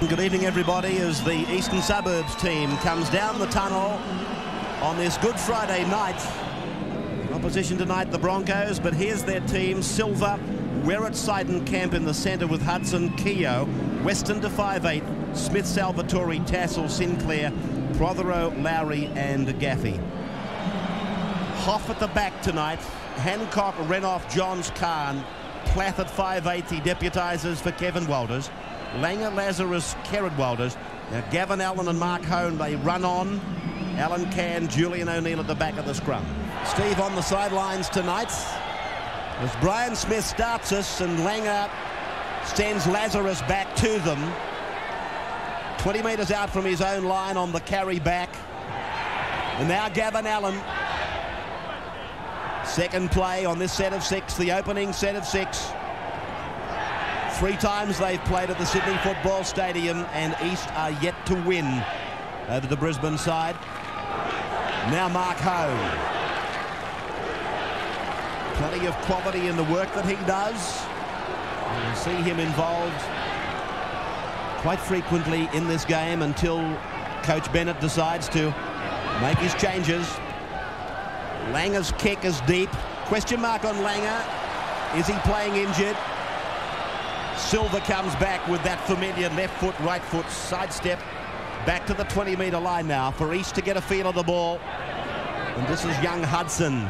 Good evening, everybody, as the Eastern Suburbs team comes down the tunnel on this Good Friday night. Opposition tonight, the Broncos, but here's their team. Silver, Werrett, Seidenkamp in the centre with Hudson, Keogh, Weston to 5'8", Smith, Salvatore, Tassel, Sinclair, Prothero, Lowry and Gaffey. Hoff at the back tonight. Hancock, Renoff, Johns, Khan. Plath at 5'8", he deputises for Kevin Walters. Langer, Lazarus, Kerrod Walters. Now Gavin Allen and Mark Hone, they run on. Alan Cann, Julian O'Neill at the back of the scrum. Steve on the sidelines tonight as Brian Smith starts us and Langer sends Lazarus back to them. 20 metres out from his own line on the carry back. And now Gavin Allen. Second play on this set of 6, the opening set of 6. 3 times they've played at the Sydney Football Stadium, and East are yet to win over the Brisbane side. Now Mark Hone. Plenty of quality in the work that he does. You'll see him involved quite frequently in this game until Coach Bennett decides to make his changes. Langer's kick is deep. Question mark on Langer. Is he playing injured? Silver comes back with that familiar left foot, right foot sidestep. Back to the 20-metre line now for East to get a feel of the ball. And this is young Hudson.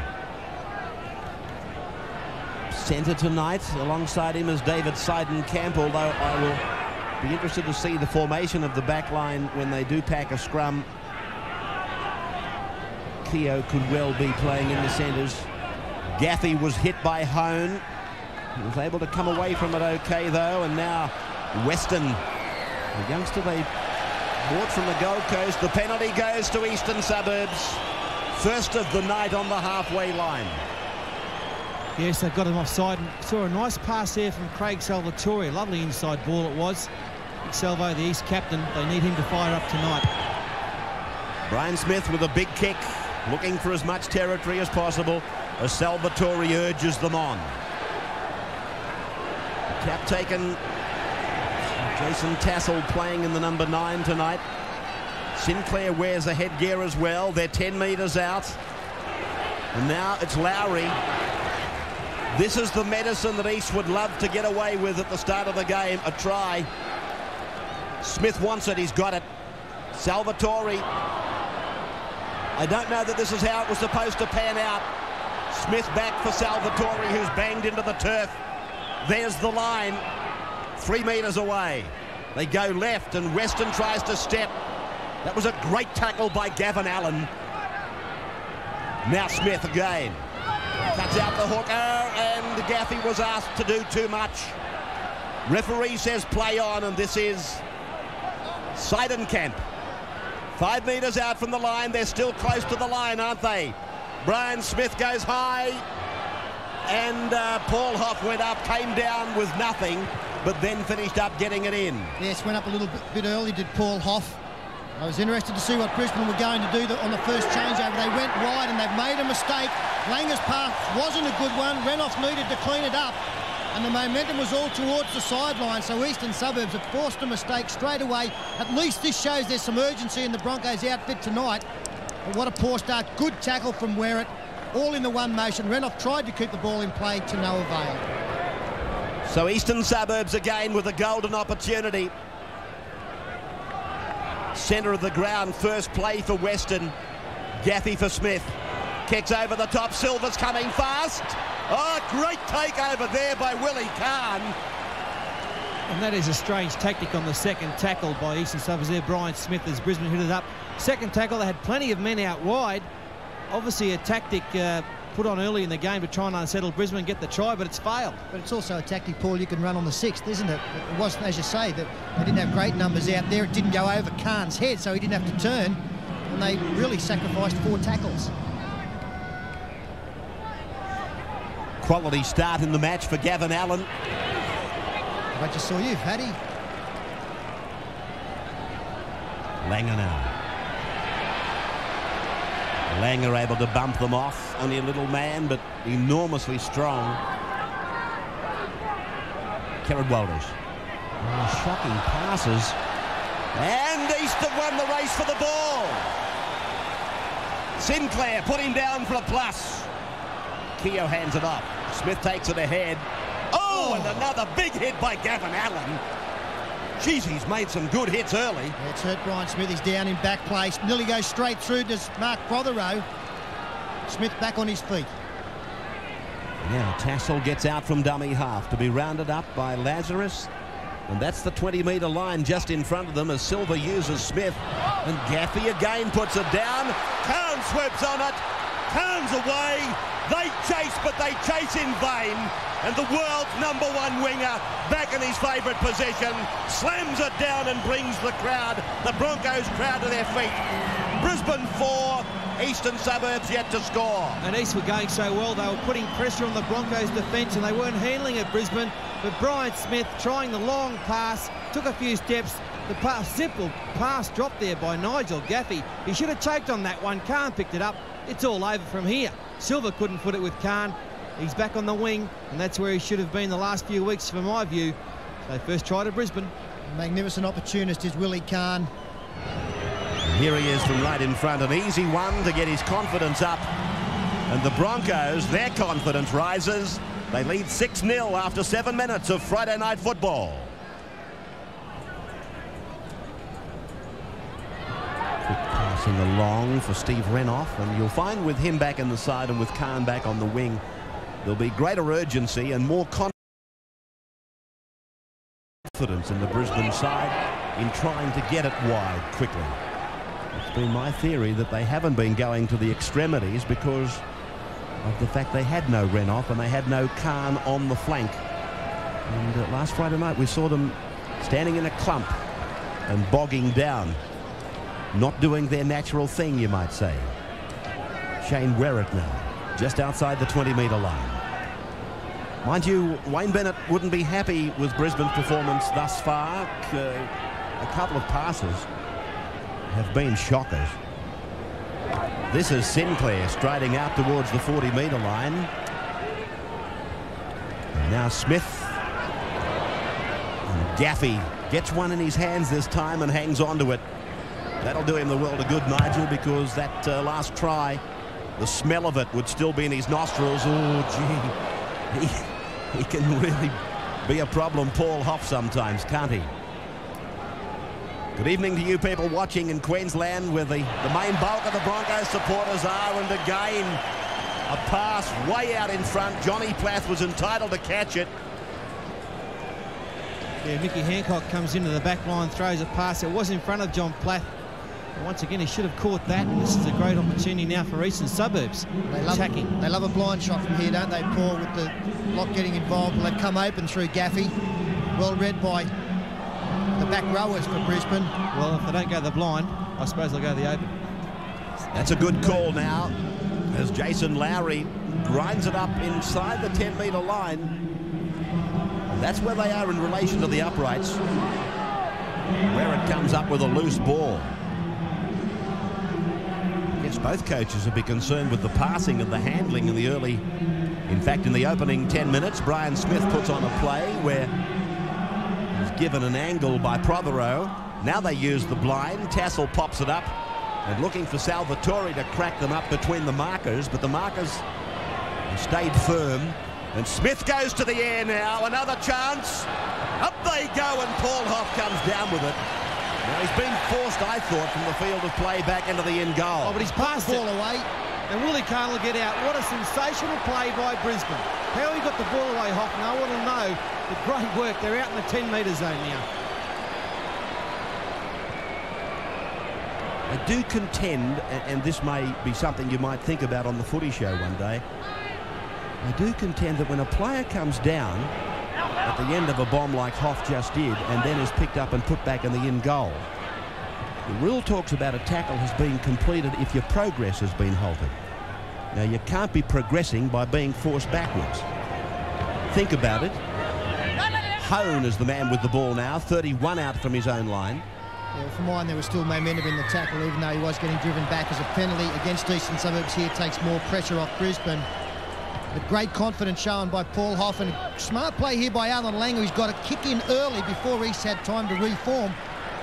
Centre tonight. Alongside him is David Seidenkamp, although I will be interested to see the formation of the back line when they do pack a scrum. Keogh could well be playing in the centres. Gaffey was hit by Hone. He was able to come away from it okay, though. And now Weston, the youngster they bought from the Gold Coast. The penalty goes to Eastern Suburbs. First of the night on the halfway line. Yes, they've got him offside. And saw a nice pass there from Craig Salvatore. Lovely inside ball it was. Big Salvo, the East captain. They need him to fire up tonight. Brian Smith with a big kick, looking for as much territory as possible as Salvatore urges them on. Cap taken. Jason Tassel playing in the number 9 tonight. Sinclair wears a headgear as well. They're 10 metres out. And now it's Lowry. This is the medicine that East would love to get away with at the start of the game. A try. Smith wants it. He's got it. Salvatore. I don't know that this is how it was supposed to pan out. Smith back for Salvatore, who's banged into the turf. There's the line. 3 metres away. They go left and Weston tries to step. That was a great tackle by Gavin Allen. Now Smith again. Cuts out the hooker and Gaffey was asked to do too much. Referee says play on, and this is Seidenkamp. 5 metres out from the line. They're still close to the line, aren't they? Brian Smith goes high. And Paul Hoff went up, came down with nothing, but then finished up getting it in. Yes, went up a little bit early, did Paul Hoff. I was interested to see what Brisbane were going to do on the first changeover. They went wide and they've made a mistake. Langer's pass wasn't a good one. Renoff needed to clean it up. And the momentum was all towards the sideline, so Eastern Suburbs have forced a mistake straight away. At least this shows there's some urgency in the Broncos' outfit tonight. But what a poor start. Good tackle from Werrett. All in the one motion. Renoff tried to keep the ball in play to no avail. So Eastern Suburbs again with a golden opportunity. Centre of the ground, first play for Weston. Gaffey for Smith. Kicks over the top. Silver's coming fast. Oh, great takeover there by Willie Khan. And that is a strange tactic on the second tackle by Eastern Suburbs there. Brian Smith as Brisbane hit it up. Second tackle, they had plenty of men out wide. Obviously a tactic put on early in the game to try and unsettle Brisbane and get the try, but it's failed. But it's also a tactic, Paul, you can run on the 6th, isn't it? It wasn't, as you say, that they didn't have great numbers out there. It didn't go over Khan's head, so he didn't have to turn. And they really sacrificed 4 tackles. Quality start in the match for Gavin Allen. I just saw you, Paddy. Langer now. Langer able to bump them off. Only a little man, but enormously strong. Kerrod Walters. Oh, shocking passes. And Easton won the race for the ball. Sinclair put him down for a plus. Keogh hands it up. Smith takes it ahead. Oh, and another big hit by Gavin Allen. Jeez, he's made some good hits early. Yeah, it's hurt Brian Smith. He's down in back place. Nearly goes straight through to Mark Prothero. Smith back on his feet. Now Tassel gets out from dummy half to be rounded up by Lazarus. And that's the 20-metre line just in front of them as Silva uses Smith. And Gaffey again puts it down. Khan swoops on it. Khan's away. They chase, but they chase in vain. And the world's #1 winger back in his favourite position slams it down and brings the crowd, the Broncos crowd, to their feet. Brisbane 4, Eastern Suburbs yet to score. And East were going so well, they were putting pressure on the Broncos defence and they weren't handling it, Brisbane. But Brian Smith trying the long pass, took a few steps. The simple pass dropped there by Nigel Gaffey. He should have choked on that one. Khan picked it up. It's all over from here. Silva couldn't put it with Khan. He's back on the wing, and that's where he should have been the last few weeks, from my view. So first try to Brisbane. Magnificent opportunist is Willie Khan. And here he is from right in front. An easy one to get his confidence up. And the Broncos, their confidence rises. They lead 6-0 after 7 minutes of Friday night football. Quick passing along for Steve Renouf, and you'll find with him back in the side and with Khan back on the wing, there'll be greater urgency and more confidence in the Brisbane side in trying to get it wide quickly. It's been my theory that they haven't been going to the extremities because of the fact they had no Renouf and they had no Khan on the flank. And last Friday night we saw them standing in a clump and bogging down, not doing their natural thing, you might say. Shane Werrett now, just outside the 20-metre line. Mind you, Wayne Bennett wouldn't be happy with Brisbane's performance thus far. A couple of passes have been shockers. This is Sinclair striding out towards the 40-metre line. And now Smith. And Gaffey gets one in his hands this time and hangs on to it. That'll do him the world of good, Nigel, because that last try, the smell of it would still be in his nostrils. Oh, gee. He can really be a problem, Paul Hoff, sometimes, can't he? Good evening to you people watching in Queensland, where the main bulk of the Broncos supporters are. And again, a pass way out in front. Johnny Plath was entitled to catch it. Yeah, Mickey Hancock comes into the back line, throws a pass. It was in front of John Plath. But once again, he should have caught that. And this is a great opportunity now for Eastern Suburbs. Attacking. They love a blind shot from here, don't they, Paul, with the lock getting involved. Well, they've come open through Gaffey. Well read by the back rowers for Brisbane. Well, if they don't go the blind, I suppose they'll go the open. That's a good call now, as Jason Lowry grinds it up inside the 10-metre line. And that's where they are in relation to the uprights, where it comes up with a loose ball. I guess both coaches would be concerned with the passing and the handling in the early. In fact, in the opening 10 minutes, Brian Smith puts on a play where he's given an angle by Prothero. Now they use the blind. Tassel pops it up and looking for Salvatore to crack them up between the markers, but the markers stayed firm. And Smith goes to the air now. Another chance. Up they go, and Paul Hoff comes down with it. Now he's been forced, I thought, from the field of play back into the in goal. Oh, but he's passed the ball away. And Willie Khan will get out. What a sensational play by Brisbane. How he got the ball away, Hoff, and I want to know. But great work. They're out in the 10-metre zone now. I do contend, and this may be something you might think about on the footy show one day, I do contend that when a player comes down at the end of a bomb like Hoff just did and then is picked up and put back in the in goal, the rule talks about a tackle has been completed if your progress has been halted. Now, you can't be progressing by being forced backwards. Think about it. Hone is the man with the ball now, 31 out from his own line. Yeah, for mine, there was still momentum in the tackle, even though he was getting driven back as a penalty against Eastern Suburbs. Here takes more pressure off Brisbane. But great confidence shown by Paul Hoff, and smart play here by Alan Langer, who's got a kick in early before East had time to reform.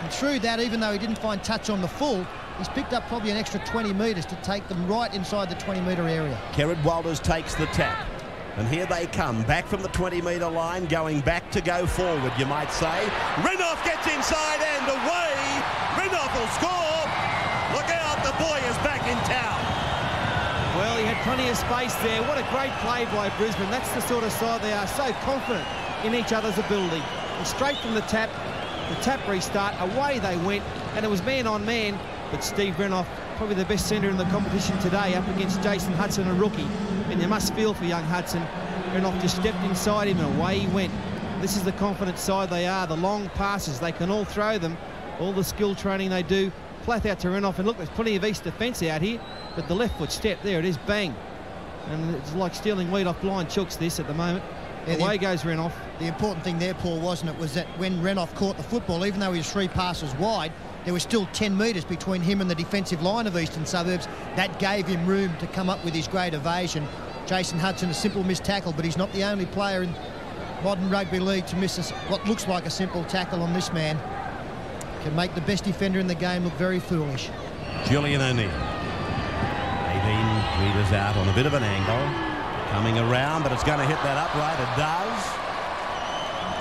And through that, even though he didn't find touch on the full, he's picked up probably an extra 20 metres to take them right inside the 20-metre area. Kerrod Walters takes the tap. And here they come, back from the 20-metre line, going back to go forward, you might say. Renouf gets inside and away. Renouf will score. Look out, the boy is back in town. Well, he had plenty of space there. What a great play by Brisbane. That's the sort of side they are, so confident in each other's ability. And straight from the tap restart, away they went, and it was man on man. But Steve Renouf, probably the best centre in the competition today, up against Jason Hudson, a rookie. And you must feel for young Hudson. Renouf just stepped inside him and away he went. This is the confident side they are. The long passes, they can all throw them. All the skill training they do. Flat out to Renouf, and look, there's plenty of East defence out here, but the left foot step, there it is, bang. And it's like stealing wheat off blind chooks, this at the moment. Yeah, away goes Renouf. The important thing there, Paul, wasn't it, was that when Renouf caught the football, even though he was 3 passes wide, there was still 10 metres between him and the defensive line of Eastern Suburbs. That gave him room to come up with his great evasion. Jason Hudson, a simple missed tackle, but he's not the only player in modern rugby league to miss what looks like a simple tackle on this man. Can make the best defender in the game look very foolish. Julian O'Neill. 18 metres out on a bit of an angle. Coming around, but it's going to hit that upright. It does.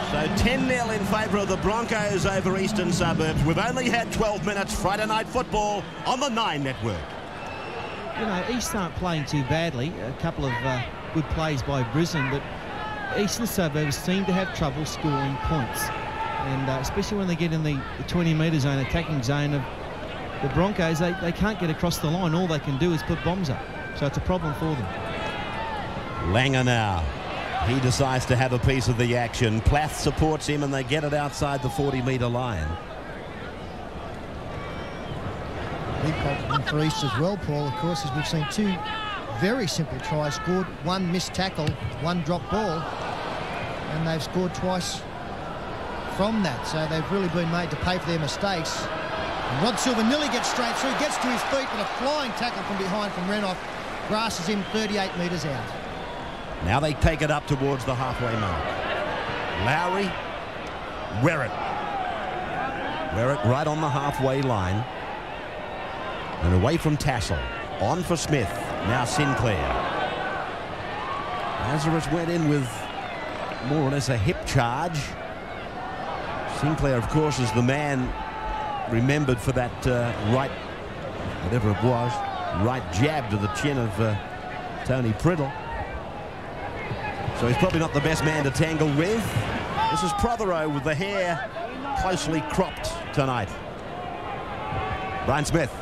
So 10-0 in favour of the Broncos over Eastern Suburbs. We've only had 12 minutes Friday night football on the 9 network. You know, East aren't playing too badly. A couple of good plays by Brisbane, but Eastern Suburbs seem to have trouble scoring points. And especially when they get in the 20-metre zone, attacking zone of the Broncos, they can't get across the line. All they can do is put bombs up. So it's a problem for them. Langer now. He decides to have a piece of the action. Plath supports him and they get it outside the 40-metre line. Big problem for East as well, Paul, of course, as we've seen 2 very simple tries scored. 1 missed tackle, 1 drop ball. And they've scored twice from that, so they've really been made to pay for their mistakes. And Rod Silver nearly gets straight through, gets to his feet, but a flying tackle from behind from Renouf grasses him 38 metres out. Now they take it up towards the halfway mark. Lowry, Werrett right on the halfway line, and away from Tassel. On for Smith. Now Sinclair. Lazarus went in with more or less a hip charge. Sinclair, of course, is the man remembered for that right, whatever it was, right jab to the chin of Tony Priddle. So he's probably not the best man to tangle with. This is Prothero with the hair closely cropped tonight. Brian Smith.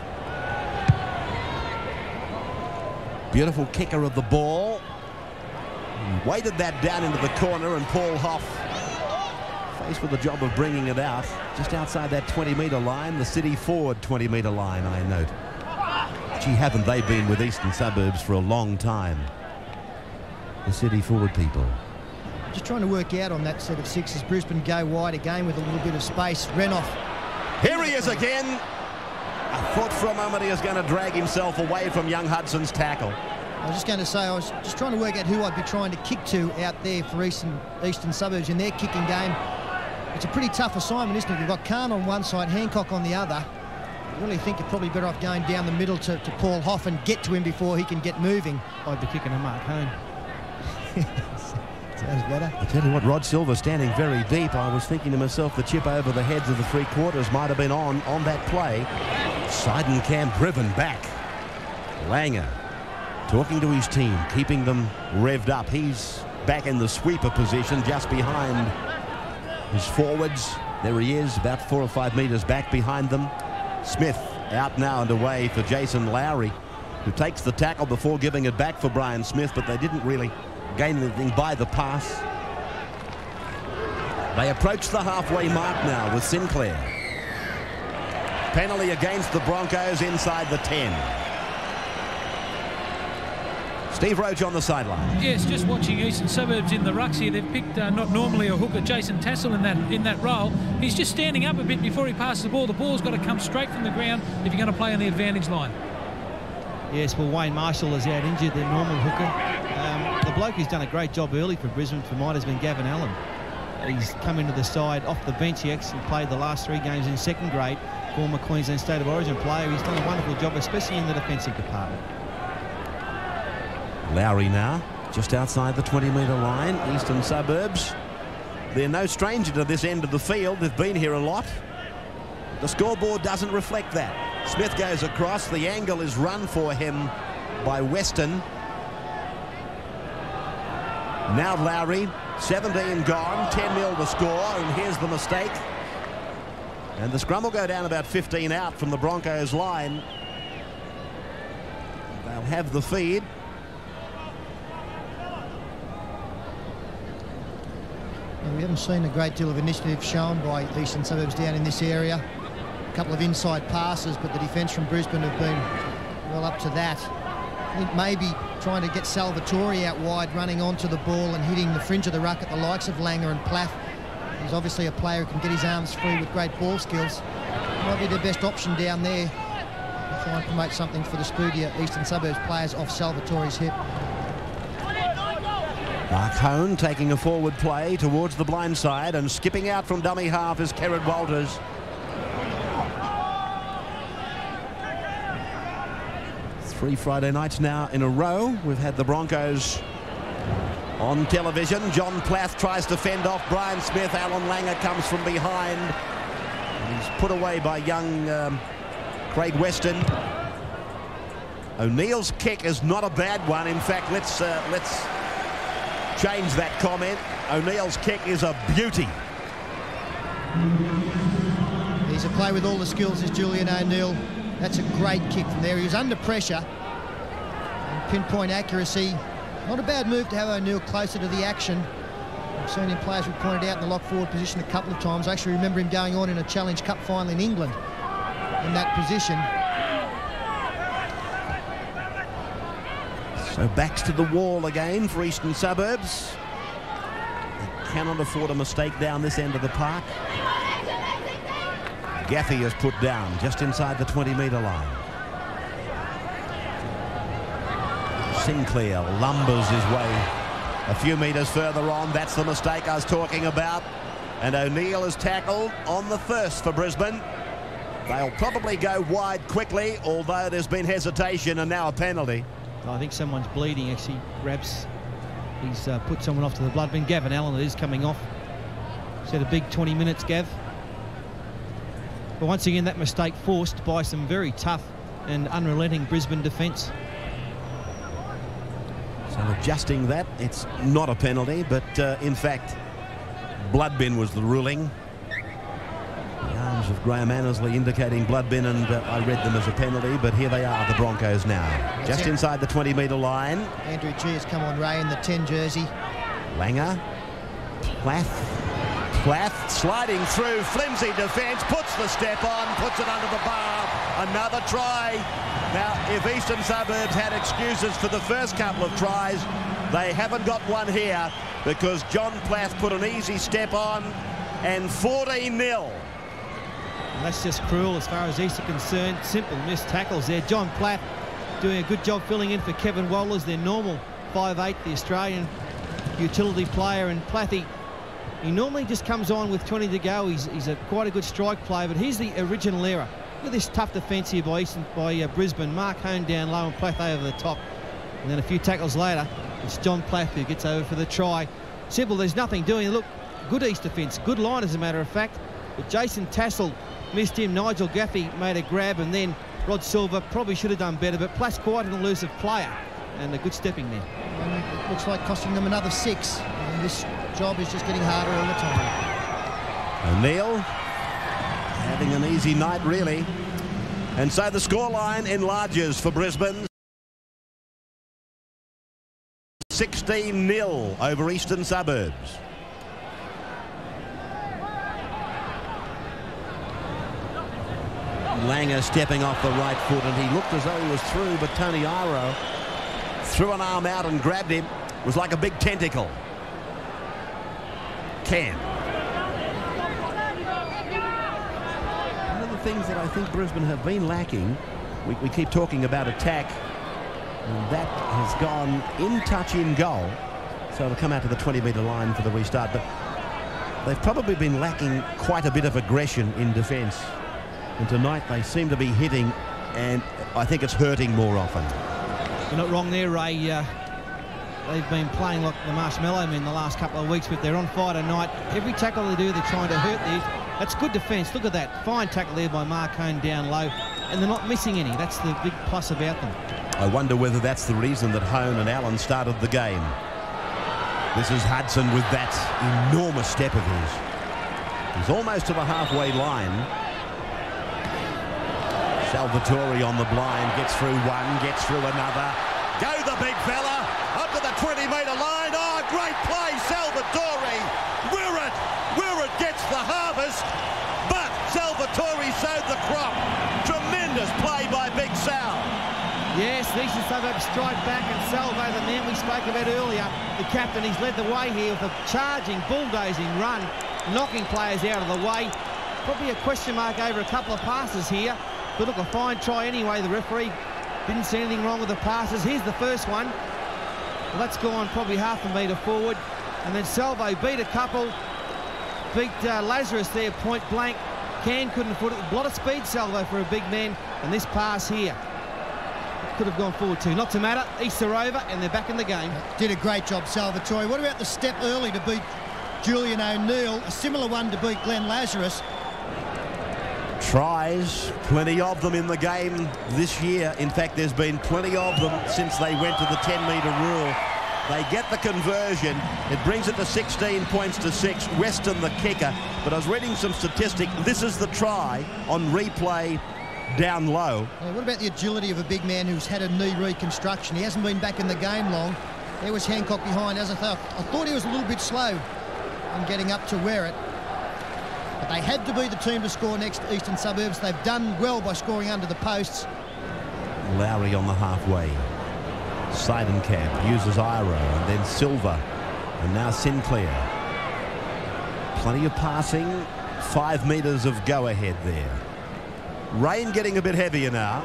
Beautiful kicker of the ball. He weighted that down into the corner, and Paul Hoff faced with the job of bringing it out just outside that 20-metre line, the city forward 20-metre line, I note. Gee, haven't they been with Eastern Suburbs for a long time, the city forward people. Just trying to work out on that set of 6 as Brisbane go wide again with a little bit of space. Renouf. Here he is again. I thought for a moment he was going to drag himself away from young Hudson's tackle. I was just going to say, I was just trying to work out who I'd be trying to kick to out there for Eastern Suburbs in their kicking game. It's a pretty tough assignment, isn't it? You've got Khan on one side, Hancock on the other. I really think you're probably better off going down the middle to Paul Hoff and get to him before he can get moving. I'd be kicking a Mark Hone. Sounds better. I tell you what, Rod Silver standing very deep. I was thinking to myself the chip over the heads of the 3/4 might have been on that play. Seidenkamp driven back. Langer talking to his team, keeping them revved up. He's back in the sweeper position just behind his forwards. There he is, about 4 or 5 metres back behind them. Smith out now and away for Jason Lowry, who takes the tackle before giving it back for Brian Smith, but they didn't really gain anything by the pass. They approach the halfway mark now with Sinclair. Penalty against the Broncos inside the 10. Steve Roach on the sideline. Yes, just watching Eastern Suburbs in the rucks here. They've picked not normally a hooker, Jason Tassel, in that role. He's just standing up a bit before he passes the ball. The ball's got to come straight from the ground if you're going to play on the advantage line. Yes, well, Wayne Marshall is out injured, the normal hooker. The bloke who's done a great job early for Brisbane for mine has been Gavin Allen. He's come into the side off the bench. He actually played the last 3 games in second grade. Former Queensland State of Origin player. He's done a wonderful job, especially in the defensive department. Lowry now, just outside the 20-metre line. Eastern Suburbs. They're no stranger to this end of the field. They've been here a lot. The scoreboard doesn't reflect that. Smith goes across. The angle is run for him by Weston. Now Lowry, 17 gone, 10-0 to score, and here's the mistake. And the scrum will go down about 15 out from the Broncos line. They'll have the feed. We haven't seen a great deal of initiative shown by Eastern Suburbs down in this area. A couple of inside passes, but the defence from Brisbane have been well up to that. I think maybe trying to get Salvatore out wide, running onto the ball and hitting the fringe of the ruck at the likes of Langer and Plath. He's obviously a player who can get his arms free with great ball skills. Might be the best option down there to try and promote something for the Spoodia Eastern Suburbs players off Salvatore's hip. Mark Hone taking a forward play towards the blind side, and skipping out from dummy half is Kerrod Walters. 3 Friday nights now in a row we've had the Broncos on television. John Plath tries to fend off Brian Smith. Alan Langer comes from behind. He's put away by young Craig Weston. O'Neill's kick is not a bad one. In fact, let's change that comment. O'Neill's kick is a beauty. He's a player with all the skills, is Julian O'Neill. That's a great kick from there. He was under pressure. And pinpoint accuracy. Not a bad move to have O'Neill closer to the action. I've seen him play, as we pointed out, in the lock forward position a couple of times. I actually remember him going on in a Challenge Cup final in England in that position. So backs to the wall again for Eastern Suburbs. They cannot afford a mistake down this end of the park. Gaffey is put down just inside the 20-metre line. Sinclair lumbers his way a few metres further on. That's the mistake I was talking about. And O'Neill is tackled on the first for Brisbane. They'll probably go wide quickly, although there's been hesitation and now a penalty. I think someone's bleeding. Actually grabs, he's put someone off to the blood bin. Gavin Allen, it is coming off. He's had a big 20 minutes, Gav. But once again, that mistake forced by some very tough and unrelenting Brisbane defence. So adjusting that, it's not a penalty, but in fact, blood bin was the ruling. The arms of Graham Annesley indicating blood bin, and I read them as a penalty, but here they are, the Broncos now. That's just inside the 20-metre line. Andrew G has come on Ray in the 10 jersey. Langer, Plath sliding through, flimsy defence, puts the step on, puts it under the bar. Another try. Now, if Eastern Suburbs had excuses for the first couple of tries, they haven't got one here, because John Plath put an easy step on, and 14-0. And that's just cruel as far as East are concerned. Simple missed tackles there. John Plath doing a good job filling in for Kevin Wohlers, their normal 5'8", the Australian utility player. And Plathy, he normally just comes on with 20 to go. He's quite a good strike player, but here's the original error. Look at this tough defence here by Brisbane. Mark Hone down low and Plath over the top. And then a few tackles later, it's John Plath who gets over for the try. Simple, there's nothing doing. Look, good East defence, good line as a matter of fact. But Jason Tassel missed him. Nigel Gaffey made a grab, and then Rod Silver probably should have done better. But Plath's quite an elusive player, and a good stepping there. And it looks like costing them another 6. And this job is just getting harder all the time. O'Neill having an easy night, really. And so the scoreline enlarges for Brisbane. 16-0 over Eastern Suburbs. Langer stepping off the right foot, and he looked as though he was through, but Tony Iro threw an arm out and grabbed him. It was like a big tentacle. Cam. One of the things that I think Brisbane have been lacking, we keep talking about attack, and that has gone in touch in goal. So it'll come out to the 20-metre line for the restart. But they've probably been lacking quite a bit of aggression in defence. And tonight they seem to be hitting, and I think it's hurting more often. You're not wrong there, Ray. They've been playing like the Marshmallow Men the last couple of weeks, but they're on fire tonight. Every tackle they do, they're trying to hurt these. That's good defence. Look at that. Fine tackle there by Marcone down low, and they're not missing any. That's the big plus about them. I wonder whether that's the reason that Hone and Allen started the game. This is Hudson with that enormous step of his. He's almost to the halfway line. Salvatore on the blind, gets through one, gets through another. Go the big fella, up to the 20-metre line. Oh, great play, Salvatore. Where it gets the harvest, but Salvatore sowed the crop. Tremendous play by Big Sal. Yes, the Eastern Suburbs strike back, and Salvo, the man we spoke about earlier, the captain, he's led the way here with a charging, bulldozing run, knocking players out of the way. Probably a question mark over a couple of passes here. But look, a fine try anyway. The referee didn't see anything wrong with the passes. Here's the first one. Well, that's gone probably half a metre forward. And then Salvo beat a couple. Beat Lazarus there point blank. Can couldn't put it. A lot of speed, Salvo, for a big man. And this pass here could have gone forward too. Not to matter. East are over and they're back in the game. Did a great job, Salvatore. What about the step early to beat Julian O'Neill? A similar one to beat Glenn Lazarus. Tries, plenty of them in the game this year. In fact, there's been plenty of them since they went to the 10-metre rule. They get the conversion. It brings it to 16 points to 6. Weston the kicker. But I was reading some statistic. This is the try on replay down low. Well, what about the agility of a big man who's had a knee reconstruction? He hasn't been back in the game long. There was Hancock behind. As I thought he was a little bit slow in getting up to wear it. But they had to be the team to score next to Eastern Suburbs. They've done well by scoring under the posts. Lowry on the halfway. Seidenkamp uses Iro, and then Silva, and now Sinclair. Plenty of passing, 5 metres of go-ahead there. Rain getting a bit heavier now.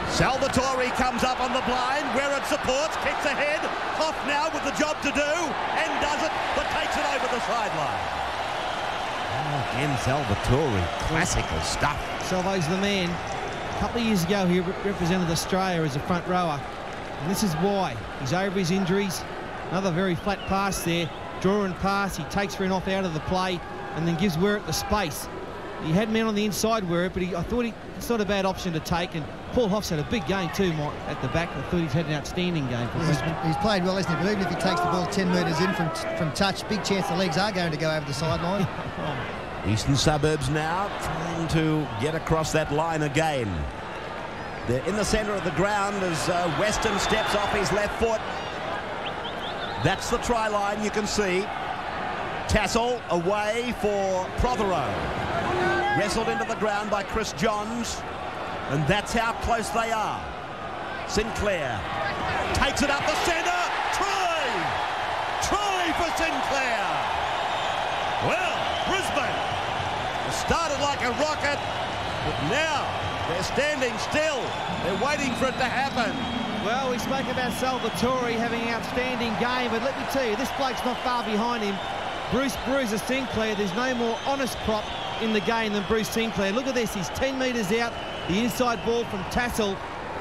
Salvatore comes up on the blind, where it supports, kicks ahead. Hoff now with the job to do, and does it, but takes it over the sideline. Again, Salvatore, classical stuff. Salvo's the man. A couple of years ago, he represented Australia as a front rower. And this is why. He's over his injuries. Another very flat pass there. Draw and pass. He takes for an off out of the play and then gives Werrett the space. He had men on the inside Werrett, but I thought it's not a bad option to take. And Paul Hoff's had a big game too, Mike, at the back. I thought he's had an outstanding game for Brisbane. He's played well, hasn't he? But even if he takes the ball 10 metres in from touch, big chance the legs are going to go over the sideline. Eastern Suburbs now trying to get across that line again. They're in the centre of the ground as Weston steps off his left foot. That's the try line, you can see. Tassel away for Prothero. Wrestled into the ground by Chris Johns. And that's how close they are. Sinclair takes it up the centre. Try! Try for Sinclair! Well, Brisbane started like a rocket, but now they're standing still. They're waiting for it to happen. Well, we spoke about Salvatore having an outstanding game, but let me tell you, this bloke's not far behind him. Bruce Bruiser Sinclair, there's no more honest prop in the game than Bruce Sinclair. Look at this, he's 10 metres out, the inside ball from Tassel.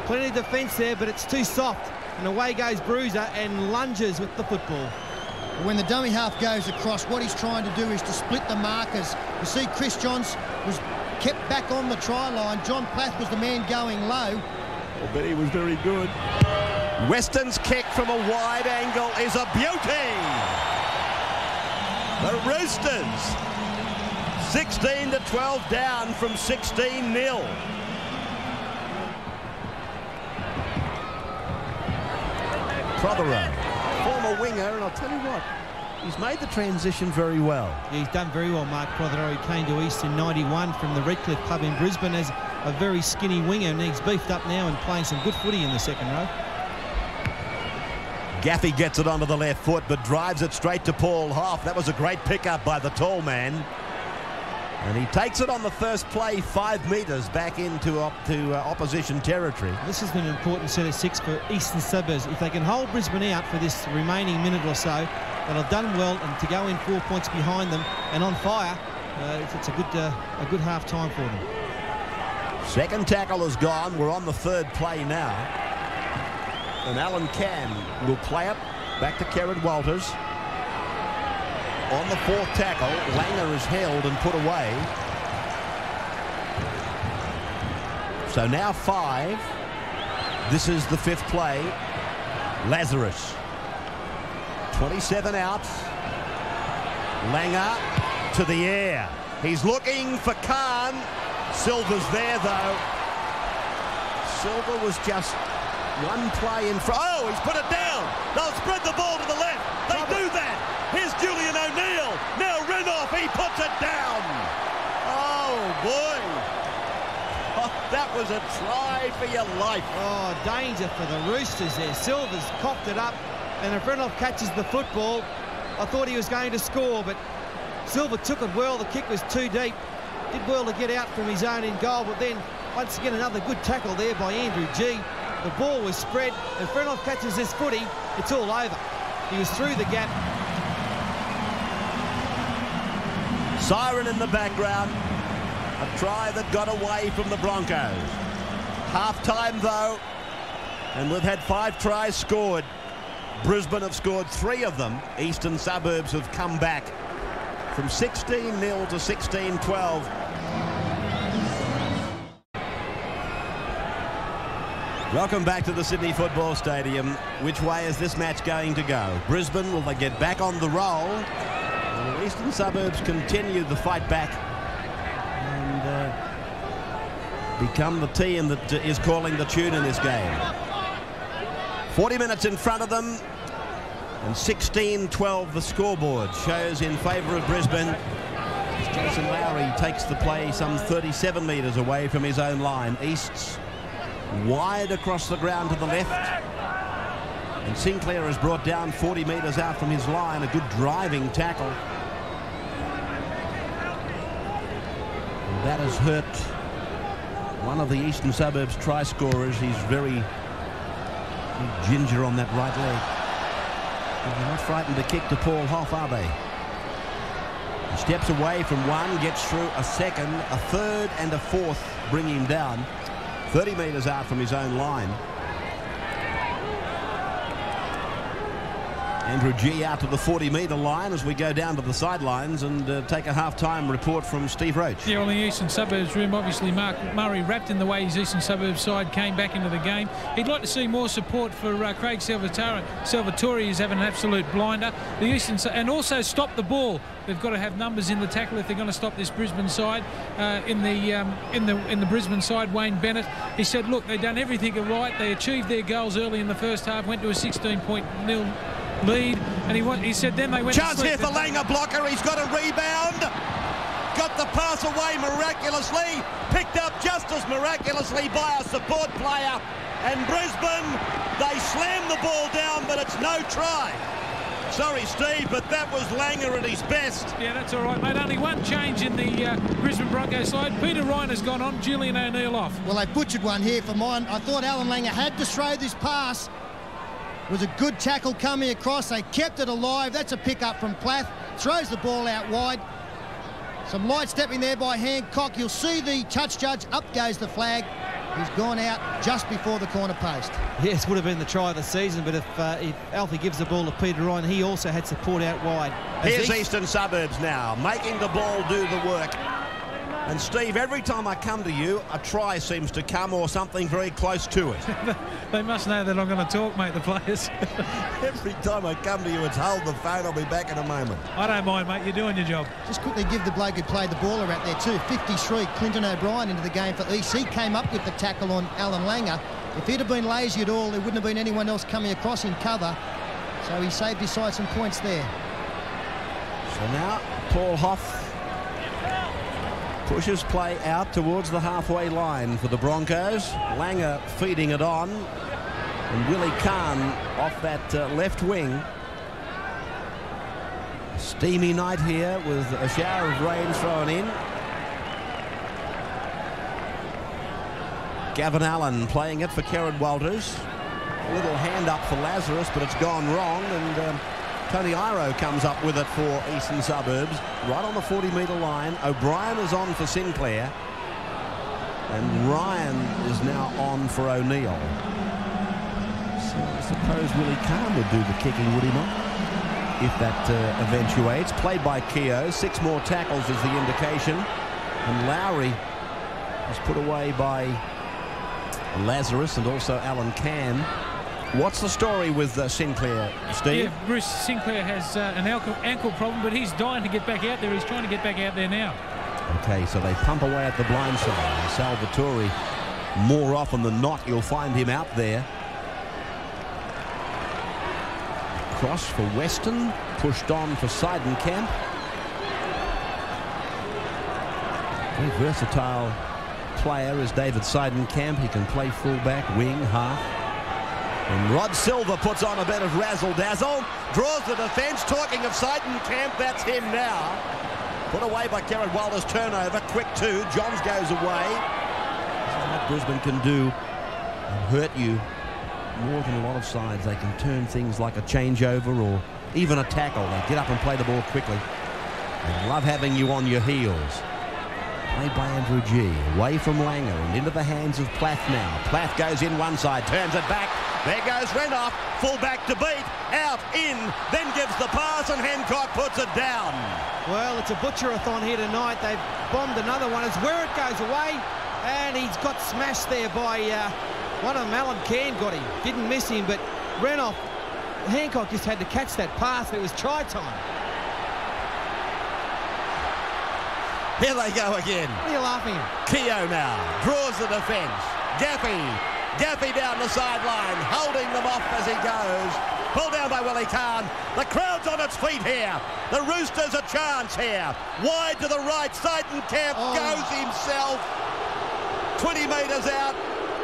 Plenty of defence there, but it's too soft. And away goes Bruiser and lunges with the football. When the dummy half goes across, what he's trying to do is to split the markers. You see Chris Johns was kept back on the try line. John Plath was the man going low. I bet he was very good. Weston's kick from a wide angle is a beauty. The Roosters 16-12 down from 16-0. Prothero, former winger, and I'll tell you what, he's made the transition very well. Yeah, he's done very well, Mark Prothero. He came to East in '91 from the Redcliffe Club in Brisbane as a very skinny winger, and he's beefed up now and playing some good footy in the second row. Gaffey gets it onto the left foot, but drives it straight to Paul Hoff. That was a great pickup by the tall man. And he takes it on the first play 5 metres back into opposition territory. This has been an important set of 6 for Eastern Suburbs. If they can hold Brisbane out for this remaining minute or so, that have done well, and to go in 4 points behind them and on fire, it's a good half time for them. Second tackle is gone. We're on the third play now. And Alan Cann will play it back to Kerrod Walters. On the fourth tackle, Langer is held and put away. So now 5. This is the fifth play. Lazarus. 27 out. Langer to the air. He's looking for Khan. Silver's there, though. Silver was just one play in front. Oh, he's put it down. They'll spread the ball to the left. They do that. Here's Julian O'Neill. Now Renoff, he puts it down. Oh, boy. Oh, that was a try for your life. Oh, danger for the Roosters there. Silver's cocked it up, and if Renoff catches the football, I thought he was going to score, but Silver took it well. The kick was too deep. Did well to get out from his own in goal, but then once again another good tackle there by Andrew G. The ball was spread. If Renoff catches this footy, it's all over. He was through the gap. Siren in the background. A try that got away from the Broncos. Half-time, though, and we've had 5 tries scored. Brisbane have scored 3 of them. Eastern Suburbs have come back from 16-0 to 16-12. Welcome back to the Sydney Football Stadium. Which way is this match going to go? Brisbane, will they get back on the roll? Well, Eastern Suburbs continue the fight back and become the team that is calling the tune in this game. 40 minutes in front of them, and 16-12 the scoreboard shows in favour of Brisbane. As Jason Lowry takes the play some 37 metres away from his own line. East's wide across the ground to the left, and Sinclair is brought down 40 metres out from his line. A good driving tackle. And that has hurt one of the Eastern Suburbs try scorers. He's very ginger on that right leg. But they're not frightened to kick to Paul Hoff, are they? He steps away from one, gets through a second, a third and a fourth bring him down 30 metres out from his own line. Andrew G out to the 40-metre line as we go down to the sidelines and take a half-time report from Steve Roach. Yeah, well, in the Eastern Suburbs room, obviously Mark Murray wrapped in the way his Eastern Suburbs side came back into the game. He'd like to see more support for Craig Salvatore. He's having an absolute blinder. The Eastern and also stop the ball. They've got to have numbers in the tackle if they're going to stop this Brisbane side. In the Brisbane side, Wayne Bennett, he said, look, they've done everything right. They achieved their goals early in the first half, went to a 16-point nil lead, and he said then they went chance here for Langer, blocker. He's got a rebound, got the pass away miraculously, picked up just as miraculously by a support player, and Brisbane, they slam the ball down, but it's no try. Sorry, Steve, but that was Langer at his best. Yeah, that's all right, mate. Only one change in the Brisbane Broncos side. Peter Ryan has gone on, Julian O'Neill off. Well, they butchered one here for mine. I thought Alan Langer had to throw this pass. It was a good tackle coming across. They kept it alive. That's a pick-up from Plath. Throws the ball out wide. Some light stepping there by Hancock. You'll see the touch judge. Up goes the flag. He's gone out just before the corner post. Yes, would have been the try of the season, but if Alfie gives the ball to Peter Ryan, he also had support out wide. Here's Eastern Suburbs now, making the ball do the work. And Steve, every time I come to you, a try seems to come or something very close to it. They must know that I'm going to talk, mate, the players. Every time I come to you, it's hold the phone, I'll be back in a moment. I don't mind, mate, you're doing your job. Just quickly give the bloke who played the baller out there too. 53, Clinton O'Brien into the game for East. He came up with the tackle on Alan Langer. If he'd have been lazy at all, there wouldn't have been anyone else coming across in cover. So he saved his side some points there. So now Paul Hoff pushes play out towards the halfway line for the Broncos. Langer feeding it on. And Willie Kahn off that left wing. A steamy night here with a shower of rain thrown in. Gavin Allen playing it for Kerrod Walters. A little hand up for Lazarus, but it's gone wrong. And Tony Iro comes up with it for Eastern Suburbs, right on the 40-metre line. O'Brien is on for Sinclair. And Ryan is now on for O'Neill. So I suppose Willie Kahn would do the kicking, would he not? If that eventuates. Played by Keogh. 6 more tackles is the indication. And Lowry is put away by Lazarus and also Alan Cann. What's the story with Sinclair, Steve? Yeah, Bruce Sinclair has an ankle problem, but he's dying to get back out there. He's trying to get back out there now. Okay, so they pump away at the blind side. And Salvatore, more often than not, you'll find him out there. Cross for Weston, pushed on for Seidenkamp. Very versatile player is David Seidenkamp. He can play fullback, wing, half. And Rod Silver puts on a bit of razzle-dazzle, draws the defence. Talking of Seidenkamp, that's him now. Put away by Garrett Walder's turnover. Quick 2. Johns goes away. This is what Brisbane can do and hurt you more than a lot of sides. They can turn things like a changeover or even a tackle. They get up and play the ball quickly. They love having you on your heels. Played by Andrew G. Away from Langer and into the hands of Plath now. Plath goes in one side, turns it back. There goes Renoff. Full back to beat. Out, in, then gives the pass and Hancock puts it down. Well, it's a butcher-a-thon here tonight. They've bombed another one. As where it goes away, and he's got smashed there by one of them. Alan Cann got him. Didn't miss him, but Renoff, Hancock just had to catch that pass. It was try time. Here they go again. What are you laughing at? Keogh now draws the defence. Gaffey down the sideline, holding them off as he goes. Pulled down by Willie Kahn. The crowd's on its feet here. The Roosters a chance here. Wide to the right. Seidenkamp goes himself. 20 metres out.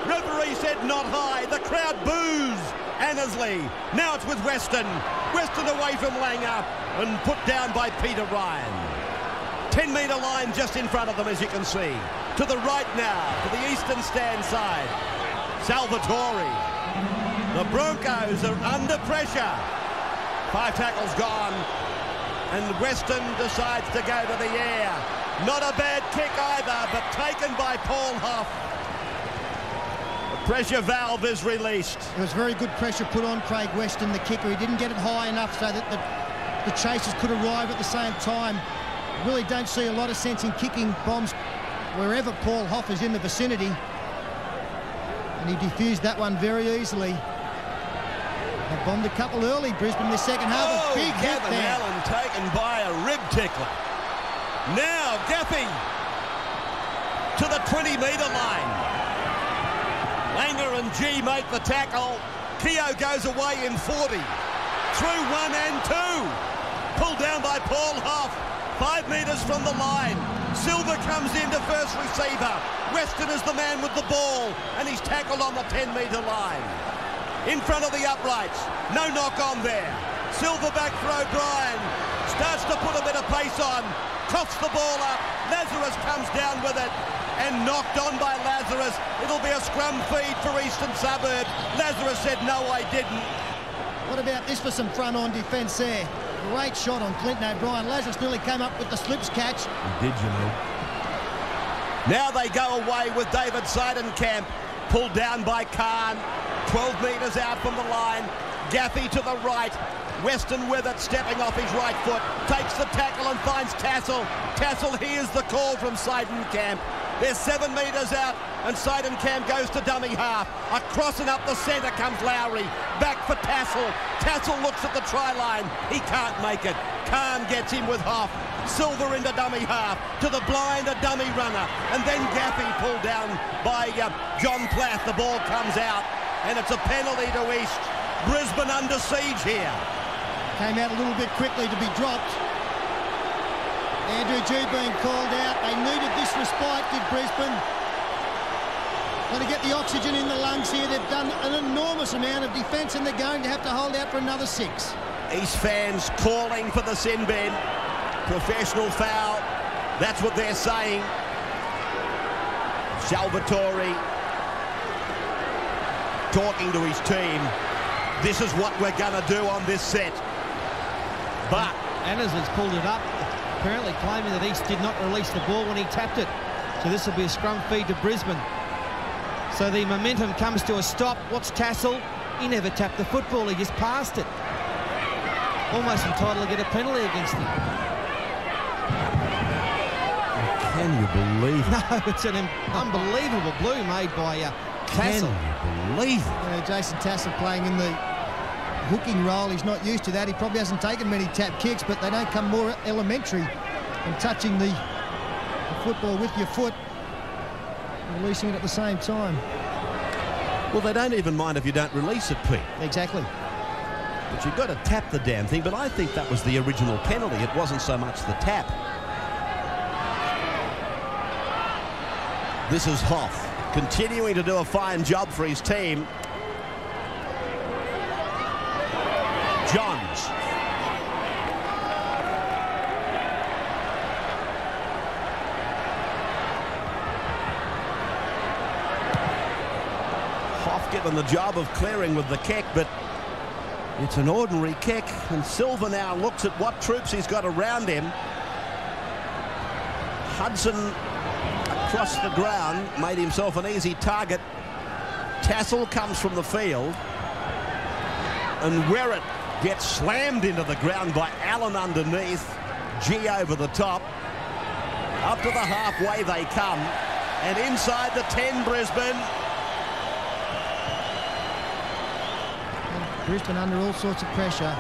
Referee said not high. The crowd boos Annesley. Now it's with Weston. Weston away from Langer and put down by Peter Ryan. 10-metre line just in front of them, as you can see. To the right now, to the eastern stand side. Salvatore. The Broncos are under pressure. 5 tackles gone. And Weston decides to go to the air. Not a bad kick either, but taken by Paul Hoff. The pressure valve is released. It was very good pressure put on Craig Weston, the kicker. He didn't get it high enough so that the chasers could arrive at the same time. Really don't see a lot of sense in kicking bombs wherever Paul Hoff is in the vicinity. And he defused that one very easily. They bombed a couple early, Brisbane, in the second half. A big hit Gavin there. Allen taken by a rib tickler. Now Gaffey to the 20-metre line. Langer and G make the tackle. Keogh goes away in 40. Through 1 and 2. Pulled down by Paul Hoff. 5 metres from the line. Silver comes into first receiver. Weston is the man with the ball, and he's tackled on the 10-metre line. In front of the uprights. No knock on there. Silver back for O'Brien. Starts to put a bit of pace on. Coughs the ball up. Lazarus comes down with it. And knocked on by Lazarus. It'll be a scrum feed for Eastern Suburbs. Lazarus said, no, I didn't. What about this for some front-on defence there? Great shot on Clinton O'Brien. Lazarus nearly came up with the slips catch. He did, you know. Now they go away with David Seidenkamp. Pulled down by Kahn. 12 metres out from the line. Gaffey to the right. Weston with it, stepping off his right foot. Takes the tackle and finds Tassel. Tassel hears the call from Seidenkamp. They're 7 metres out, and Seidenkamp goes to dummy half. Across and up the centre comes Lowry. Back for Tassel. Tassel looks at the try line. He can't make it. Kahn gets him with Hoff. Silver into dummy half. To the blind, a dummy runner. And then Gaffey pulled down by John Plath. The ball comes out, and it's a penalty to East. Brisbane under siege here. Came out a little bit quickly to be dropped. Andrew G being called out. They needed this respite, did Brisbane. Got to get the oxygen in the lungs here. They've done an enormous amount of defence, and they're going to have to hold out for another 6. East fans calling for the sin bin. Professional foul. That's what they're saying. Salvatore talking to his team. This is what we're going to do on this set. but Annesley's pulled it up, apparently claiming that East did not release the ball when he tapped it. So this will be a scrum feed to Brisbane. So the momentum comes to a stop. What's Tassel? He never tapped the football, he just passed it. Almost entitled to get a penalty against him. Can you believe it? No, it's an unbelievable blue made by Tassel. Can you believe it? Jason Tassel playing in the hooking role. He's not used to that. He probably hasn't taken many tap kicks, but they don't come more elementary than touching the football with your foot and releasing it at the same time. Well, they don't even mind if you don't release it, Pete. Exactly. But you've got to tap the damn thing. But I think that was the original penalty. It wasn't so much the tap. This is Hoff, continuing to do a fine job for his team. Johns. Hoff given the job of clearing with the kick, but it's an ordinary kick, and Silva now looks at what troops he's got around him. Hudson across the ground made himself an easy target. Tassel comes from the field, and Werrett gets slammed into the ground by Allen underneath. G over the top. Up to the halfway they come, and inside the 10 Brisbane. Brisbane under all sorts of pressure